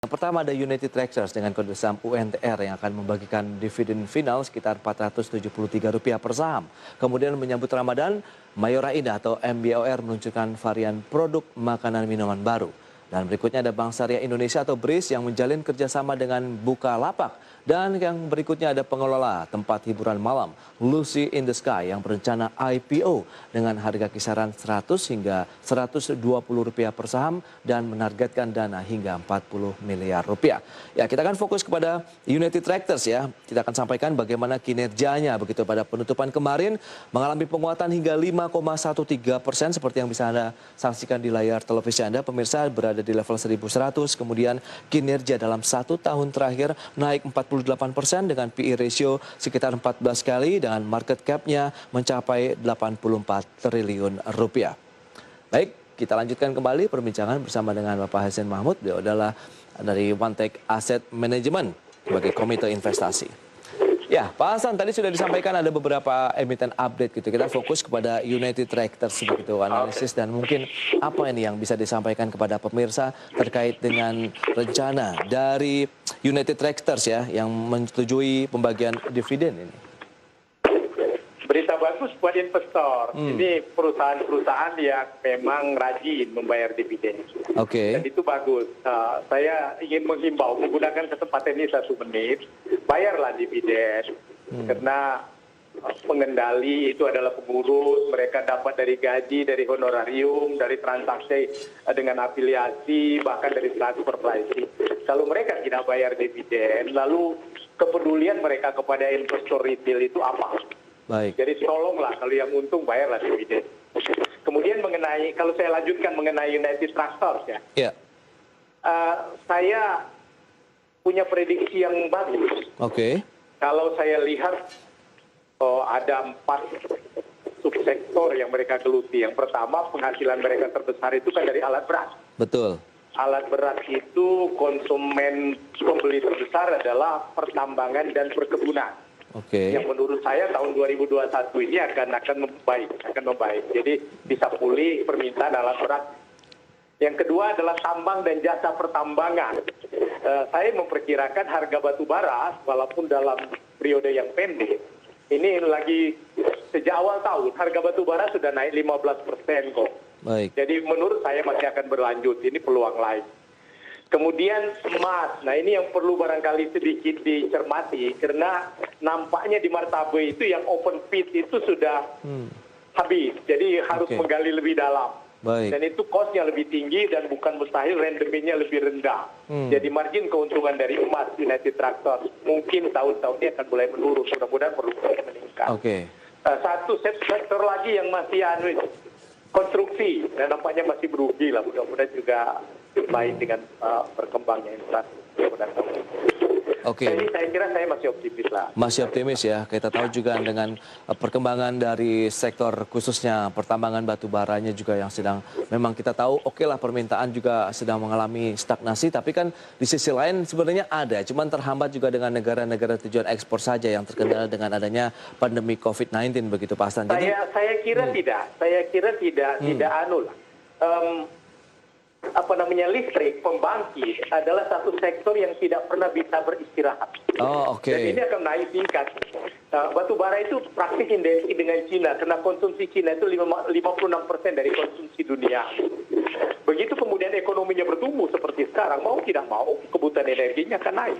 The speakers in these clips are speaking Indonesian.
Yang pertama ada United Tractors dengan kode saham UNTR yang akan membagikan dividen final sekitar Rp473 per saham. Kemudian menyambut Ramadan, Mayora Indah atau MBOR meluncurkan varian produk makanan minuman baru. Dan berikutnya ada Bank Syariah Indonesia atau BRIS yang menjalin kerjasama dengan Bukalapak. Dan yang berikutnya ada pengelola tempat hiburan malam Lucy in the Sky yang berencana IPO dengan harga kisaran 100 hingga Rp120 per saham dan menargetkan dana hingga Rp40 miliar. Ya, kita akan fokus kepada United Tractors ya. Kita akan sampaikan bagaimana kinerjanya begitu pada penutupan kemarin mengalami penguatan hingga 5,13% seperti yang bisa Anda saksikan di layar televisi Anda. Pemirsa berada di level 1100, kemudian kinerja dalam 1 tahun terakhir naik 48% dengan PE ratio sekitar 14 kali dan market cap-nya mencapai Rp84 triliun. Baik, kita lanjutkan kembali perbincangan bersama dengan Bapak Hasan Mahmud. Beliau adalah dari OneTech Asset Management sebagai komite investasi. Ya, Pak Hasan, tadi sudah disampaikan ada beberapa emiten update gitu. Kita fokus kepada United Tractors begitu, analisis dan mungkin apa ini yang bisa disampaikan kepada pemirsa terkait dengan rencana dari United Tractors ya yang menyetujui pembagian dividen ini. Berita bagus buat investor. Ini perusahaan-perusahaan yang memang rajin membayar dividen. Oke. Dan itu bagus. Saya ingin menghimbau menggunakan kesempatan ini 1 menit, bayarlah dividen. Karena pengendali itu adalah pengurus, mereka dapat dari gaji, dari honorarium, dari transaksi dengan afiliasi, bahkan dari transfer pricing. Kalau mereka tidak bayar dividen, lalu kepedulian mereka kepada investor retail itu apa? Baik. Jadi tolonglah kalau yang untung bayarlah dividen. Kemudian kalau saya lanjutkan mengenai United Tractors ya. Ya. Saya punya prediksi yang bagus. Oke. Kalau saya lihat ada 4 subsektor yang mereka geluti. Yang pertama penghasilan mereka terbesar itu kan dari alat berat. Betul. Alat berat itu konsumen pembeli terbesar adalah pertambangan dan perkebunan. Oke. Yang menurut saya tahun 2021 ini akan membaik. Jadi bisa pulih permintaan alat berat. Yang kedua adalah tambang dan jasa pertambangan. Saya memperkirakan harga batu bara walaupun dalam periode yang pendek ini lagi sejak awal tahun harga batu bara sudah naik 15% kok. Baik. Jadi menurut saya masih akan berlanjut. Ini peluang lain. Kemudian emas, nah ini yang perlu barangkali sedikit dicermati karena nampaknya di Martabe itu yang open pit itu sudah habis, jadi harus menggali lebih dalam. Baik. Dan itu cost-nya lebih tinggi dan bukan mustahil rendemennya lebih rendah. Jadi margin keuntungan dari emas United Tractors mungkin tahun-tahun ini akan mulai menurun, mudah-mudahan perlu meningkat. Satu sektor lagi yang masih konstruksi, dan nampaknya masih berugi lah, mudah-mudahan juga baik dengan berkembangnya infrastruktur. Jadi saya kira saya masih optimis lah. Masih optimis ya. Kita tahu juga dengan perkembangan dari sektor khususnya pertambangan batu baranya juga yang sedang memang kita tahu lah permintaan juga sedang mengalami stagnasi. Tapi kan di sisi lain sebenarnya ada. Cuman terhambat juga dengan negara-negara tujuan ekspor saja yang terkendala dengan adanya pandemi COVID-19 begitu Pak Hasan. Saya kira tidak. Saya kira tidak anu lah. Listrik, pembangkit adalah satu sektor yang tidak pernah bisa beristirahat. Dan ini akan naik tingkat. Batu bara itu praktis identik dengan Cina, karena konsumsi Cina itu 56% dari konsumsi dunia. Begitu kemudian ekonominya bertumbuh seperti sekarang, mau tidak mau kebutuhan energinya akan naik.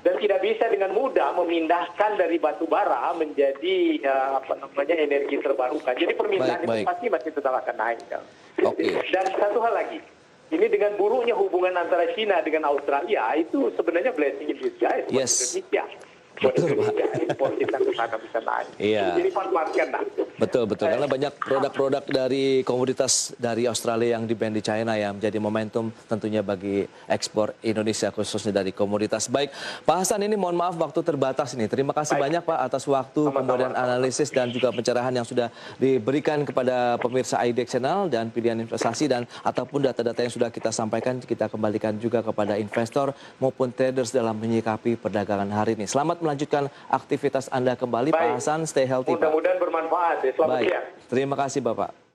Dan tidak bisa dengan mudah memindahkan dari batu bara menjadi energi terbarukan. Jadi permintaan itu pasti masih tetap akan naik. Dan satu hal lagi. Ini dengan buruknya hubungan antara China dengan Australia itu sebenarnya blessing in disguise buat Indonesia. Betul, Pak. Impor kita ke sana bisa naik. Iya. Jadi manfaatkan lah. Betul. Karena banyak produk-produk dari komoditas dari Australia yang di-ban di China yang menjadi momentum tentunya bagi ekspor Indonesia khususnya dari komoditas. Baik, Pak Hasan ini mohon maaf waktu terbatas ini. Terima kasih banyak Pak atas waktu, kemudian analisis dan juga pencerahan yang sudah diberikan kepada pemirsa IDX Channel dan pilihan investasi dan ataupun data-data yang sudah kita sampaikan kita kembalikan juga kepada investor maupun traders dalam menyikapi perdagangan hari ini. Selamat melanjutkan aktivitas Anda kembali Pak Hasan, stay healthy Pak. Mudah-mudahan bermanfaat. Selamat siang. Terima kasih Bapak.